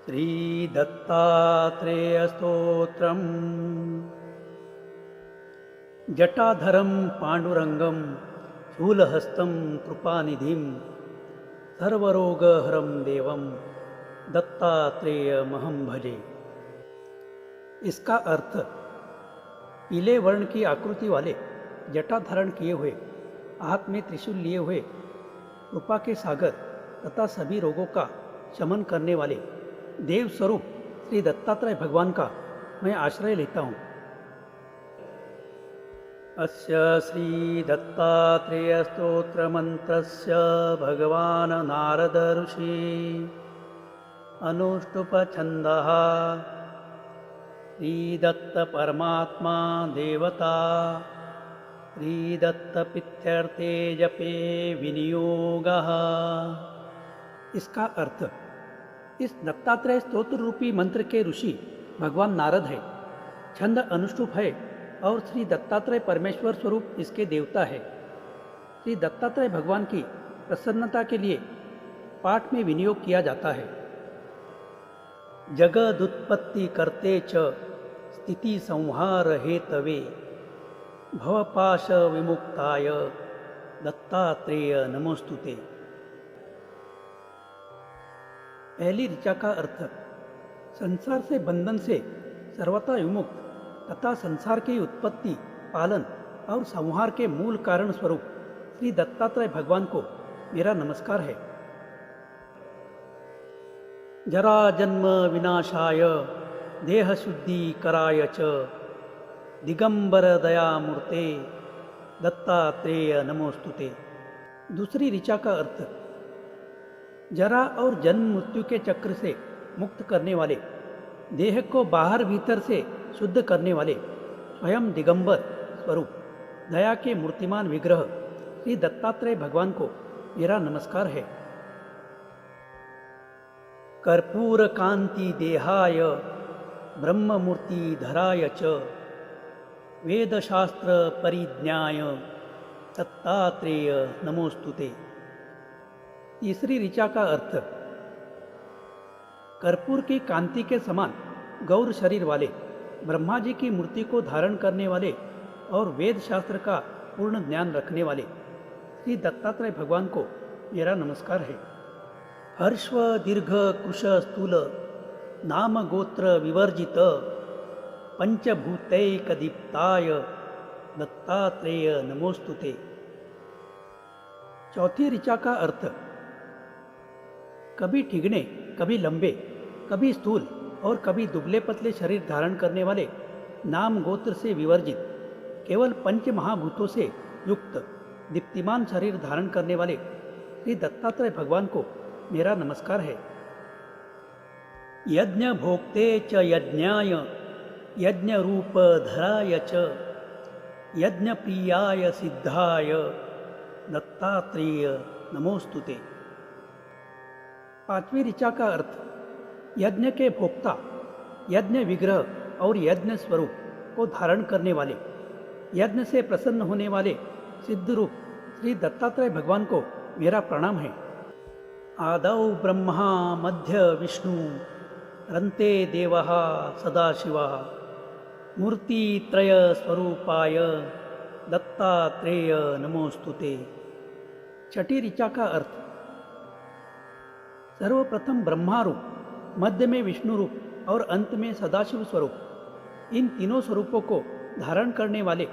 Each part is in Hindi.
श्रीदत्तात्रेयस्तोत्रम्। जटाधरं पाण्डुरङ्गं शूलहस्तं कृपानिधिं सर्वरोगहरं देवं दत्तात्रेयमहं भजे। इसका अर्थ पीले वर्ण की आकृति वाले जटा धारण किए हुए, हाथ में त्रिशूल लिए हुए, कृपा के सागर तथा सभी रोगों का शमन करने वाले देव स्वरूप श्री दत्तात्रेय भगवान का मैं आश्रय लेता हूँ। अस्य श्री दत्तात्रेय स्तोत्र मंत्रस्य भगवान नारद ऋषि अनुष्टुप छंदः श्री दत्त परमात्मा देवता श्री दत्त पित्यर्थे जपे विनियोगः। इसका अर्थ इस दत्तात्रेय स्तोत्र रूपी मंत्र के ऋषि भगवान नारद है, छंद अनुष्टुप है और श्री दत्तात्रेय परमेश्वर स्वरूप इसके देवता है। श्री दत्तात्रेय भगवान की प्रसन्नता के लिए पाठ में विनियोग किया जाता है। जगदुत्पत्ति करते च स्थिति संहार हेतवे भवपाश विमुक्ताय दत्तात्रेय नमोस्तुते। पहली ऋचा का अर्थ संसार से बंधन से सर्वथा विमुक्त तथा संसार की उत्पत्ति, पालन और संहार के मूल कारण स्वरूप श्री दत्तात्रेय भगवान को मेरा नमस्कार है। जरा जन्म विनाशाय देह शुद्धि कराय च दिगंबर दयामूर्ते दत्तात्रेय नमोस्तुते। दूसरी ऋचा का अर्थ जरा और जन्म मृत्यु के चक्र से मुक्त करने वाले, देह को बाहर भीतर से शुद्ध करने वाले स्वयं दिगंबर स्वरूप दया के मूर्तिमान विग्रह श्री दत्तात्रेय भगवान को मेरा नमस्कार है। कर्पूर कांति देहाय ब्रह्म मूर्ति धराय च वेदशास्त्र परिज्ञाय दत्तात्रेय नमोस्तुते। तीसरी ऋचा का अर्थ कर्पूर की कांति के समान गौर शरीर वाले, ब्रह्मा जी की मूर्ति को धारण करने वाले और वेद शास्त्र का पूर्ण ज्ञान रखने वाले श्री दत्तात्रेय भगवान को मेरा नमस्कार है। हर्ष्व दीर्घ कुश स्थूल नाम गोत्र विवर्जित पंचभूतैकदीप्ताय दत्तात्रेय नमोस्तुते। चौथी ऋचा का अर्थ कभी ठिगने, कभी लंबे, कभी स्थूल और कभी दुबले पतले शरीर धारण करने वाले, नाम गोत्र से विवर्जित, केवल पंच महाभूतों से युक्त दीप्तिमान शरीर धारण करने वाले श्री दत्तात्रेय भगवान को मेरा नमस्कार है। यज्ञ भोक्ते च यज्ञाय यज्ञ रूप धराय च यज्ञ प्रियाय सिद्धाय दत्तात्रेय नमोस्तुते। पांचवी ऋचा का अर्थ यज्ञ के भोक्ता, यज्ञ विग्रह और यज्ञ स्वरूप को धारण करने वाले, यज्ञ से प्रसन्न होने वाले सिद्ध रूप श्री दत्तात्रेय भगवान को मेरा प्रणाम है। आदौ ब्रह्मा मध्य विष्णु रन्ते देवः सदाशिवः मूर्तित्रय स्वरूपाय दत्तात्रेय नमोस्तुते। छठी ऋचा का अर्थ सर्वप्रथम ब्रह्मा रूप, मध्य में विष्णु रूप और अंत में सदाशिव स्वरूप, इन तीनों स्वरूपों को धारण करने वाले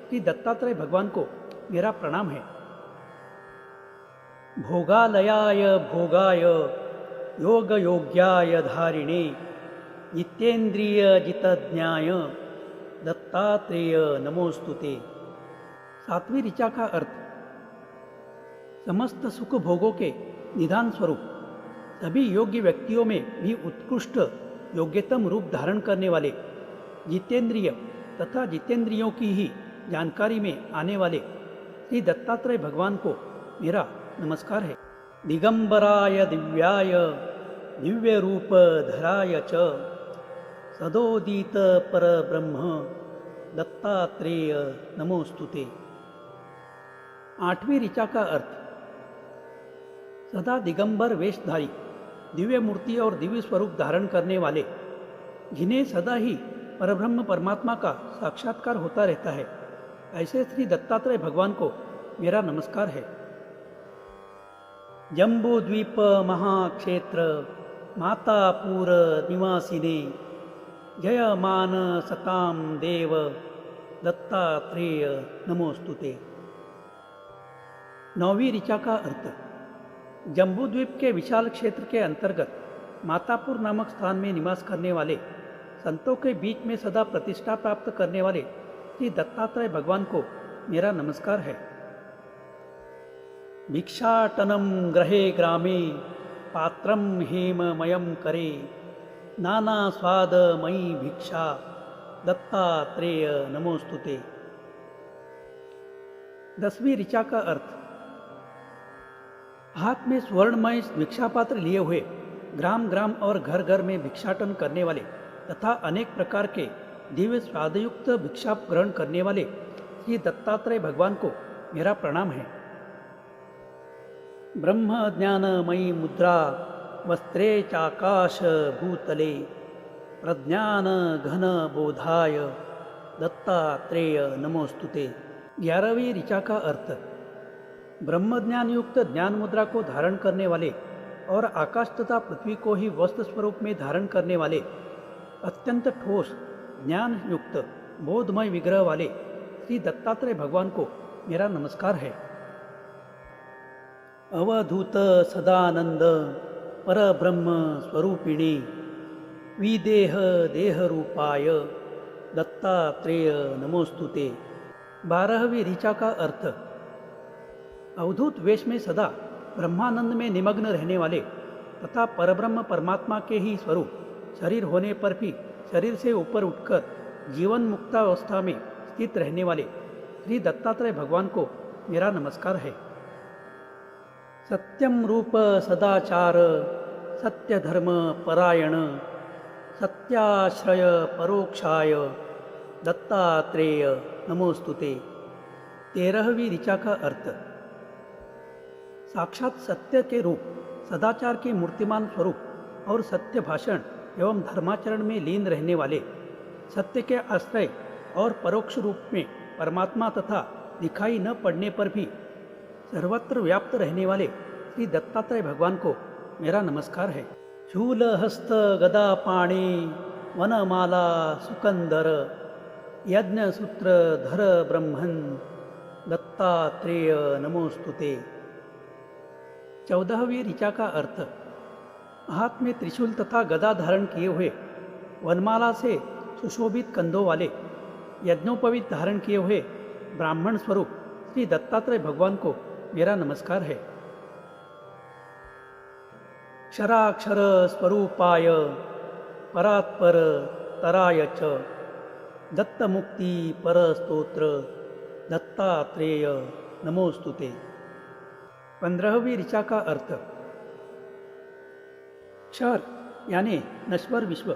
श्री दत्तात्रेय भगवान को मेरा प्रणाम है। भोगालयाय भोगाय योग योग्याय धारिणे जितेन्द्रिय जितज्ञाय दत्तात्रेय नमोस्तुते। सातवीं ऋचा का अर्थ समस्त सुख भोगों के निधान स्वरूप, सभी योग्य व्यक्तियों में भी उत्कृष्ट योग्यतम रूप धारण करने वाले, जितेंद्रिय तथा जितेंद्रियों की ही जानकारी में आने वाले श्री दत्तात्रेय भगवान को मेरा नमस्कार है। दिगंबराय दिव्याय दिव्य रूप धराय च सदोदित पर ब्रह्म दत्तात्रेय नमोस्तुते। आठवीं ऋचा का अर्थ सदा दिगंबर वेशधारी दिव्य मूर्ति और दिव्य स्वरूप धारण करने वाले, जिन्हें सदा ही परब्रह्म परमात्मा का साक्षात्कार होता रहता है, ऐसे श्री दत्तात्रेय भगवान को मेरा नमस्कार है। जम्बूद्वीप महाक्षेत्र मातापुर निवासिने जयमान सताम देव दत्तात्रेय नमोस्तुते। नौवीं ऋचा का अर्थ। जम्बूद्वीप के विशाल क्षेत्र के अंतर्गत मातापुर नामक स्थान में निवास करने वाले संतों के बीच में सदा प्रतिष्ठा प्राप्त करने वाले श्री दत्तात्रेय भगवान को मेरा नमस्कार है। भिक्षाटनम ग्रहे ग्रामे पात्रम हेममयम करे नाना स्वादमयी भिक्षा दत्तात्रेय नमोस्तुते। 10वीं ऋचा का अर्थ। हाथ में स्वर्णमय भिक्षापात्र लिए हुए ग्राम ग्राम और घर घर में भिक्षाटन करने वाले तथा अनेक प्रकार के दिव्य स्वादयुक्त भिक्षा ग्रहण करने वाले श्री दत्तात्रेय भगवान को मेरा प्रणाम है। ब्रह्म ज्ञानमयी मुद्रा वस्त्रे चाकाश भूतले प्रज्ञान घन बोधाय दत्तात्रेय नमोस्तुते। 11वीं ऋचा का अर्थ। ब्रह्मज्ञान युक्त ज्ञान मुद्रा को धारण करने वाले और आकाश तथा पृथ्वी को ही वस्त्र स्वरूप में धारण करने वाले अत्यंत ठोस ज्ञान युक्त बोधमय विग्रह वाले श्री दत्तात्रेय भगवान को मेरा नमस्कार है। अवधूत सदानंद परब्रह्म स्वरूपिणी विदेह देह रूपाय दत्तात्रेय नमोस्तुते। 12वीं ऋचा का अर्थ। अवधूत वेश में सदा ब्रह्मानंद में निमग्न रहने वाले तथा परब्रह्म परमात्मा के ही स्वरूप शरीर होने पर भी शरीर से ऊपर उठकर जीवन मुक्तावस्था में स्थित रहने वाले श्री दत्तात्रेय भगवान को मेरा नमस्कार है। सत्यम रूप सदाचार सत्य धर्म परायण सत्याश्रय परोक्षाय दत्तात्रेय नमोस्तुते। 13वीं ऋचा का अर्थ। साक्षात सत्य के रूप सदाचार के मूर्तिमान स्वरूप और सत्य भाषण एवं धर्माचरण में लीन रहने वाले सत्य के आश्रय और परोक्ष रूप में परमात्मा तथा दिखाई न पड़ने पर भी सर्वत्र व्याप्त रहने वाले श्री दत्तात्रेय भगवान को मेरा नमस्कार है। शूल हस्त गदा पाणी वनमाला सुकंदर यज्ञ सूत्र धर ब्रह्मन दत्तात्रेय नमोस्तुते। 14वीं ऋचा का अर्थ। हाथ में त्रिशूल तथा गदा धारण किए हुए वनमाला से सुशोभित कंधों वाले यज्ञोपवीत धारण किए हुए ब्राह्मण स्वरूप श्री दत्तात्रेय भगवान को मेरा नमस्कार है। क्षराक्षर स्वरूपाय परात्पर तराय च दत्तमुक्ति परस्तोत्र दत्तात्रेय नमोस्तुते। 15वीं ऋचा का अर्थ। क्षर यानी नश्वर विश्व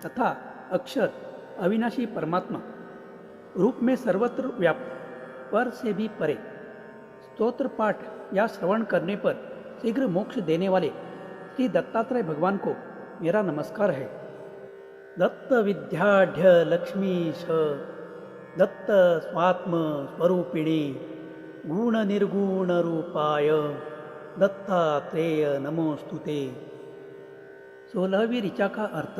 तथा अक्षर अविनाशी परमात्मा रूप में सर्वत्र व्याप्त पर से भी परे स्तोत्र पाठ या श्रवण करने पर शीघ्र मोक्ष देने वाले श्री दत्तात्रेय भगवान को मेरा नमस्कार है। दत्त विद्याढ़ लक्ष्मीश दत्त स्वात्म स्वरूपिणी गुण निर्गुण रूपाय दत्तात्रेय नमोस्तुते। 16वीं ऋचा का अर्थ।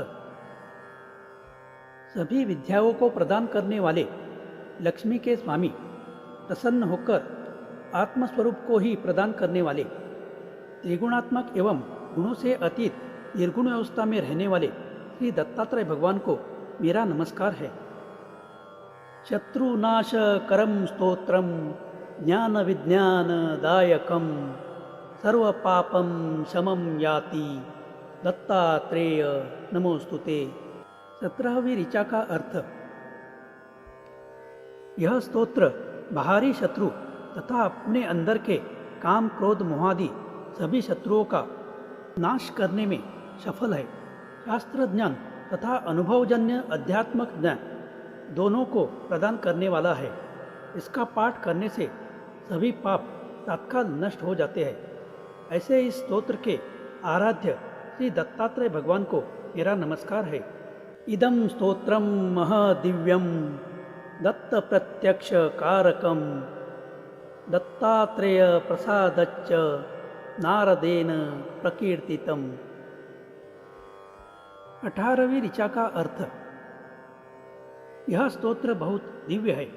सभी विद्याओं को प्रदान करने वाले लक्ष्मी के स्वामी प्रसन्न होकर आत्मस्वरूप को ही प्रदान करने वाले त्रिगुणात्मक एवं गुणों से अतीत निर्गुण अवस्था में रहने वाले श्री दत्तात्रेय भगवान को मेरा नमस्कार है। शत्रुनाश करम स्तोत्रम ज्ञान विज्ञान दायकम सर्व पापम शमम याति दत्तात्रेय नमोस्तुते। 17वीं ऋचा का अर्थ। यह स्तोत्र बाहरी शत्रु तथा अपने अंदर के काम क्रोध मोहादि सभी शत्रुओं का नाश करने में सफल है। शास्त्र ज्ञान तथा अनुभवजन्य अध्यात्मक ज्ञान दोनों को प्रदान करने वाला है। इसका पाठ करने से सभी पाप तत्काल नष्ट हो जाते हैं। ऐसे इस स्तोत्र के आराध्य श्री दत्तात्रेय भगवान को मेरा नमस्कार है। इदं स्तोत्रम महादिव्यम दत्त प्रत्यक्ष कारकम दत्तात्रेय प्रसादच्च नारदेन प्रकीर्तितम। 18वीं ऋचा का अर्थ। यह स्तोत्र बहुत दिव्य है।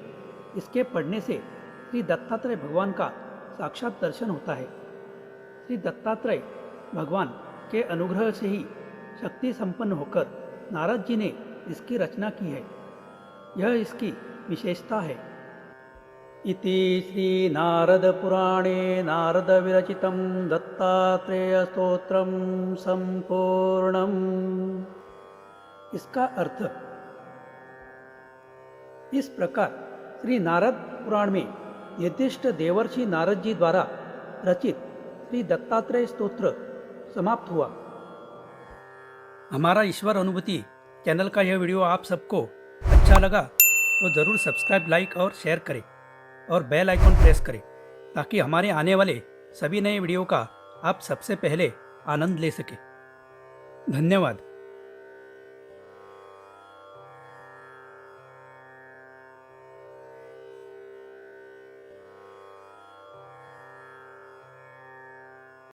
इसके पढ़ने से श्री दत्तात्रेय भगवान का साक्षात दर्शन होता है। श्री दत्तात्रेय भगवान के अनुग्रह से ही शक्ति संपन्न होकर नारद जी ने इसकी रचना की है। यह इसकी विशेषता है। इति श्री नारद पुराणे नारद विरचितं दत्तात्रेय स्तोत्रम संपूर्णम। इसका अर्थ। इस प्रकार श्री नारद पुराण में निर्दिष्ट देवर्षि नारद जी द्वारा रचित श्री दत्तात्रेय स्तोत्र समाप्त हुआ। हमारा ईश्वर अनुभूति चैनल का यह वीडियो आप सबको अच्छा लगा तो ज़रूर सब्सक्राइब, लाइक और शेयर करें और बेल आइकन प्रेस करें ताकि हमारे आने वाले सभी नए वीडियो का आप सबसे पहले आनंद ले सकें। धन्यवाद।